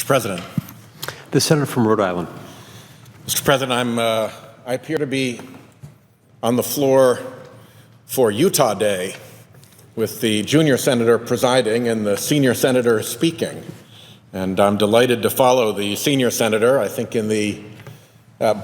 President. The senator from Rhode Island. Mr. President, I appear to be on the floor for Utah Day with the junior senator presiding and the senior senator speaking. And I'm delighted to follow the senior senator. I think in the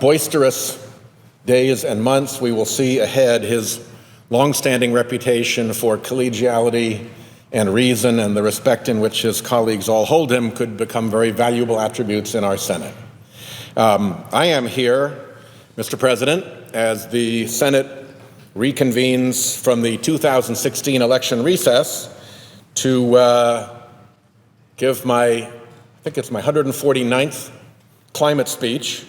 boisterous days and months we will see ahead, his longstanding reputation for collegiality and reason and the respect in which his colleagues all hold him could become very valuable attributes in our Senate. I am here, Mr. President, as the Senate reconvenes from the 2016 election recess to give I think it's my 149th climate speech,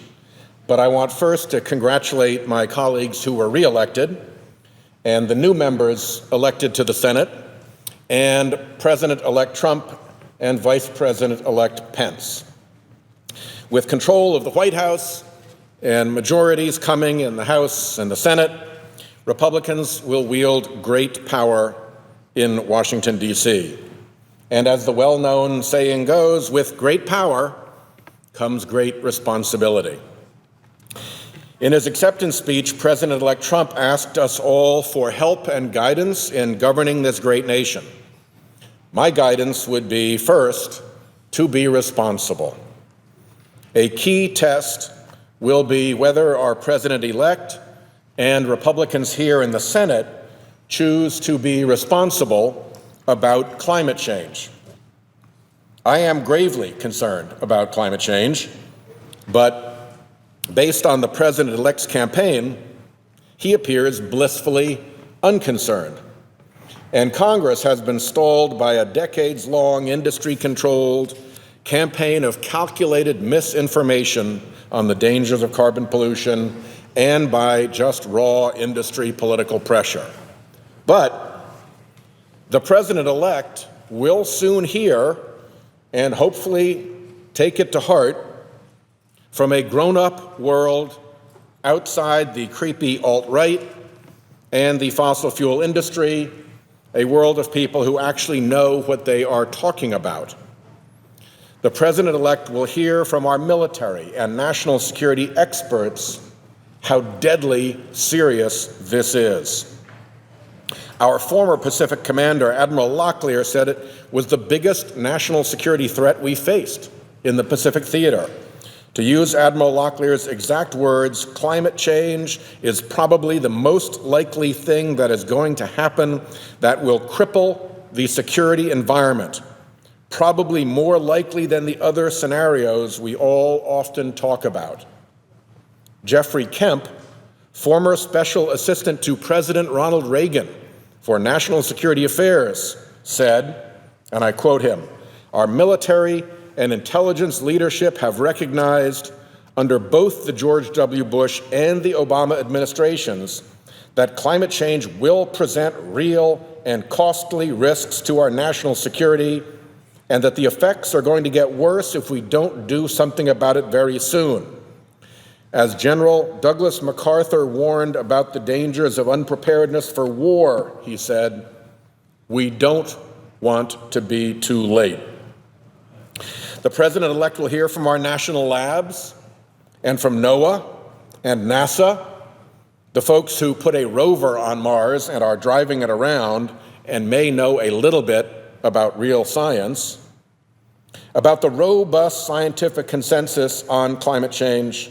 but I want first to congratulate my colleagues who were reelected and the new members elected to the Senate, and President-elect Trump and Vice President-elect Pence. With control of the Whitehouse and majorities coming in the House and the Senate, Republicans will wield great power in Washington, D.C. And as the well-known saying goes, with great power comes great responsibility. In his acceptance speech, President-elect Trump asked us all for help and guidance in governing this great nation. My guidance would be, first, to be responsible. A key test will be whether our president-elect and Republicans here in the Senate choose to be responsible about climate change. I am gravely concerned about climate change, but based on the president-elect's campaign, he appears blissfully unconcerned. And Congress has been stalled by a decades-long industry-controlled campaign of calculated misinformation on the dangers of carbon pollution and by just raw industry political pressure. But the president-elect will soon hear and hopefully take it to heart from a grown-up world outside the creepy alt-right and the fossil fuel industry, a world of people who actually know what they are talking about. The president-elect will hear from our military and national security experts how deadly serious this is. Our former Pacific commander, Admiral Locklear, said it was the biggest national security threat we faced in the Pacific theater. To use Admiral Locklear's exact words, climate change is probably the most likely thing that is going to happen that will cripple the security environment, probably more likely than the other scenarios we all often talk about. Jeffrey Kemp, former special assistant to President Ronald Reagan for National Security Affairs, said, and I quote him, "Our military and intelligence leadership have recognized under both the George W. Bush and the Obama administrations that climate change will present real and costly risks to our national security and that the effects are going to get worse if we don't do something about it very soon. As General Douglas MacArthur warned about the dangers of unpreparedness for war, he said, we don't want to be too late." The president-elect will hear from our national labs and from NOAA and NASA, the folks who put a rover on Mars and are driving it around and may know a little bit about real science, about the robust scientific consensus on climate change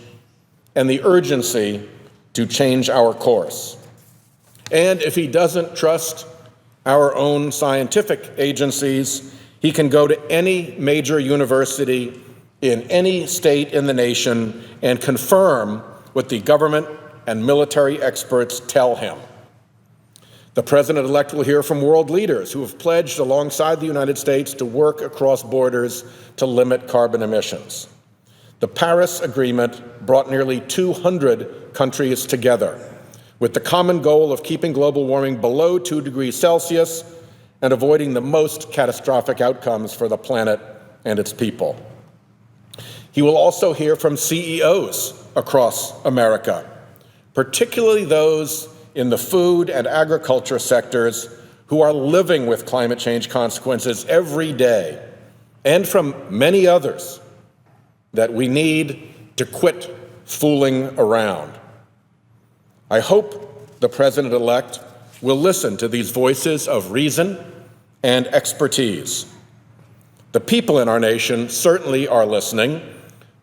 and the urgency to change our course. And if he doesn't trust our own scientific agencies, he can go to any major university in any state in the nation and confirm what the government and military experts tell him. The president-elect will hear from world leaders who have pledged alongside the United States to work across borders to limit carbon emissions. The Paris Agreement brought nearly 200 countries together with the common goal of keeping global warming below 2 degrees Celsius and avoiding the most catastrophic outcomes for the planet and its people. He will also hear from CEOs across America, particularly those in the food and agriculture sectors who are living with climate change consequences every day, and from many others that we need to quit fooling around. I hope the President-elect will listen to these voices of reason and expertise. The people in our nation certainly are listening.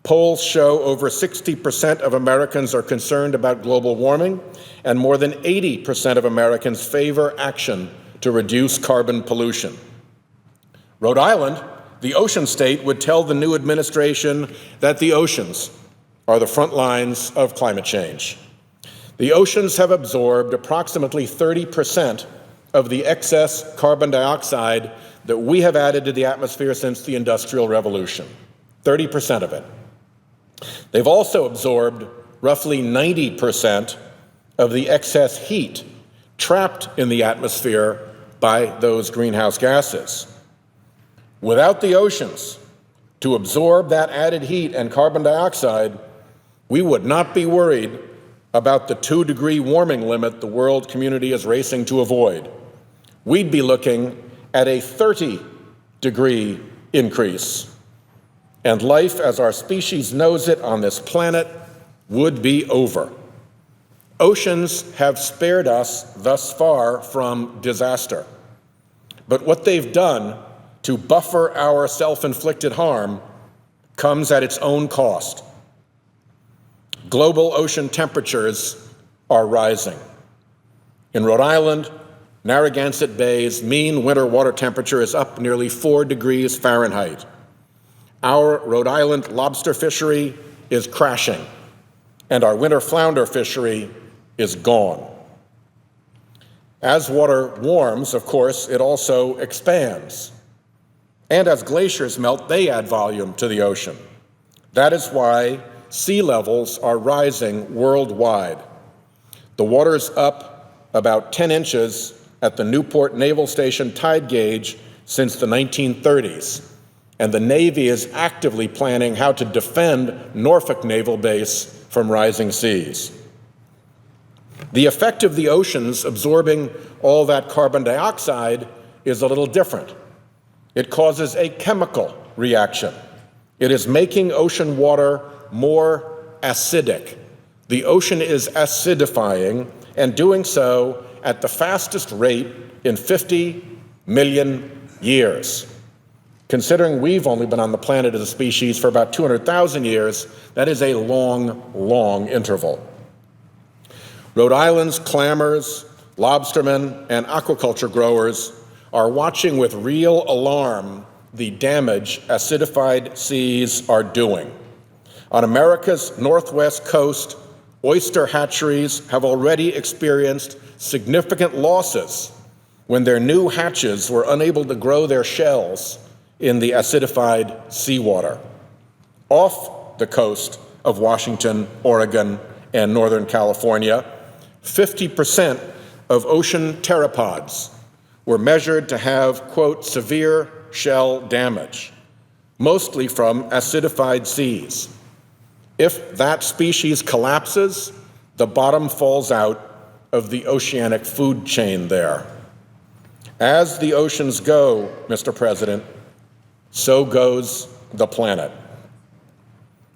Polls show over 60% of Americans are concerned about global warming, and more than 80% of Americans favor action to reduce carbon pollution. Rhode Island, the ocean state, would tell the new administration that the oceans are the front lines of climate change. The oceans have absorbed approximately 30% of the excess carbon dioxide that we have added to the atmosphere since the Industrial Revolution, 30% of it. They've also absorbed roughly 90% of the excess heat trapped in the atmosphere by those greenhouse gases. Without the oceans to absorb that added heat and carbon dioxide, we would not be worried about the 2-degree warming limit the world community is racing to avoid. We'd be looking at a 30-degree increase, and life as our species knows it on this planet would be over. Oceans have spared us thus far from disaster, but what they've done to buffer our self-inflicted harm comes at its own cost. Global ocean temperatures are rising. In Rhode Island, Narragansett Bay's mean winter water temperature is up nearly 4 degrees Fahrenheit. Our Rhode Island lobster fishery is crashing, and our winter flounder fishery is gone. As water warms, of course, it also expands. And as glaciers melt, they add volume to the ocean. That is why sea levels are rising worldwide. The water's up about 10 inches at the Newport Naval Station tide gauge since the 1930s, and the Navy is actively planning how to defend Norfolk Naval Base from rising seas. The effect of the oceans absorbing all that carbon dioxide is a little different. It causes a chemical reaction. It is making ocean water more acidic. The ocean is acidifying and doing so at the fastest rate in 50 million years. Considering we've only been on the planet as a species for about 200,000 years, that is a long, long interval. Rhode Island's clammers, lobstermen, and aquaculture growers are watching with real alarm the damage acidified seas are doing. On America's northwest coast, oyster hatcheries have already experienced significant losses when their new hatches were unable to grow their shells in the acidified seawater. Off the coast of Washington, Oregon, and Northern California, 50% of ocean pteropods were measured to have, quote, severe shell damage, mostly from acidified seas. If that species collapses, the bottom falls out of the oceanic food chain there. As the oceans go, Mr. President, so goes the planet.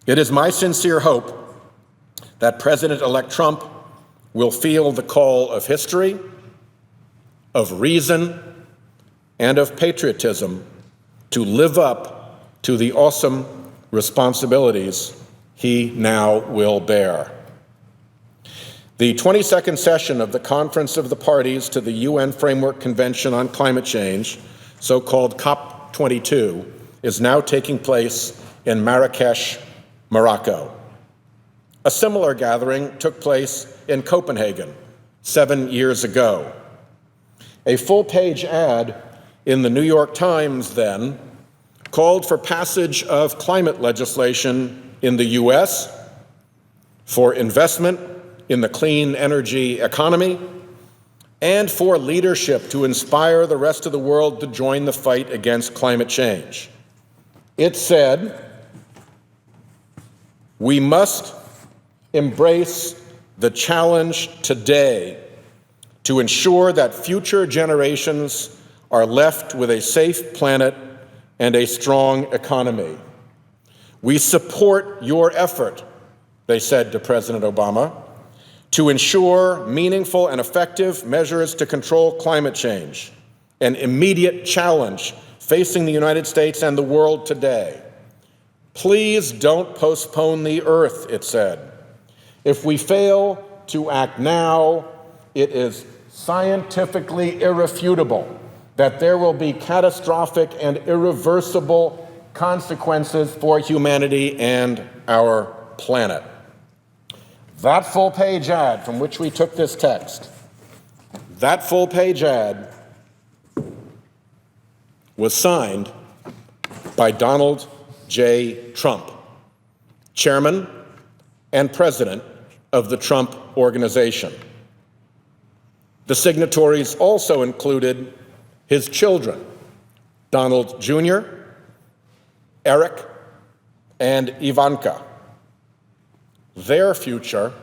It is my sincere hope that President-elect Trump will feel the call of history, of reason, and of patriotism to live up to the awesome responsibilities he now will bear. The 22nd session of the Conference of the Parties to the UN Framework Convention on Climate Change, so-called COP22, is now taking place in Marrakesh, Morocco. A similar gathering took place in Copenhagen 7 years ago. A full-page ad in the New York Times then called for passage of climate legislation in the U.S., for investment in the clean energy economy, and for leadership to inspire the rest of the world to join the fight against climate change. It said, "We must embrace the challenge today to ensure that future generations are left with a safe planet and a strong economy. We support your effort, they said to President Obama, to ensure meaningful and effective measures to control climate change, an immediate challenge facing the United States and the world today. Please don't postpone the Earth, it said. If we fail to act now, it is scientifically irrefutable that there will be catastrophic and irreversible consequences for humanity and our planet. That full-page ad from which we took this text, that full-page ad was signed by Donald J. Trump, chairman and president of the Trump Organization. The signatories also included his children, Donald Jr., Eric, and Ivanka. Their future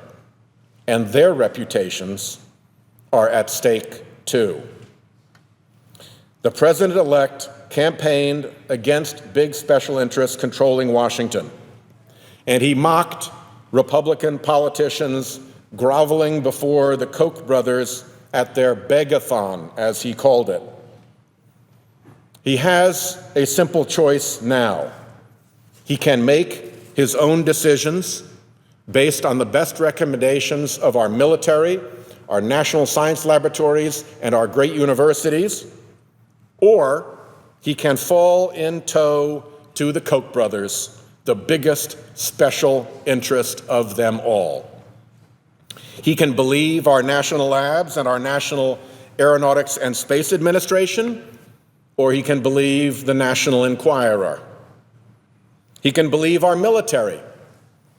and their reputations are at stake, too. The president-elect campaigned against big special interests controlling Washington, and he mocked Republican politicians groveling before the Koch brothers at their begathon, as he called it. He has a simple choice now. He can make his own decisions based on the best recommendations of our military, our national science laboratories, and our great universities, or he can fall in tow to the Koch brothers, the biggest special interest of them all. He can believe our national labs and our National Aeronautics and Space Administration, or he can believe the National Enquirer. He can believe our military,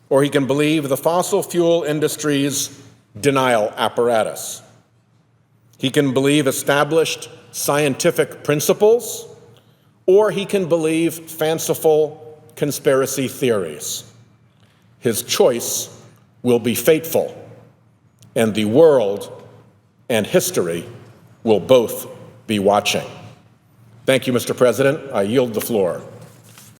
or he can believe the fossil fuel industry's denial apparatus. He can believe established scientific principles, or he can believe fanciful conspiracy theories. His choice will be fateful, and the world and history will both be watching. Thank you, Mr. President. I yield the floor.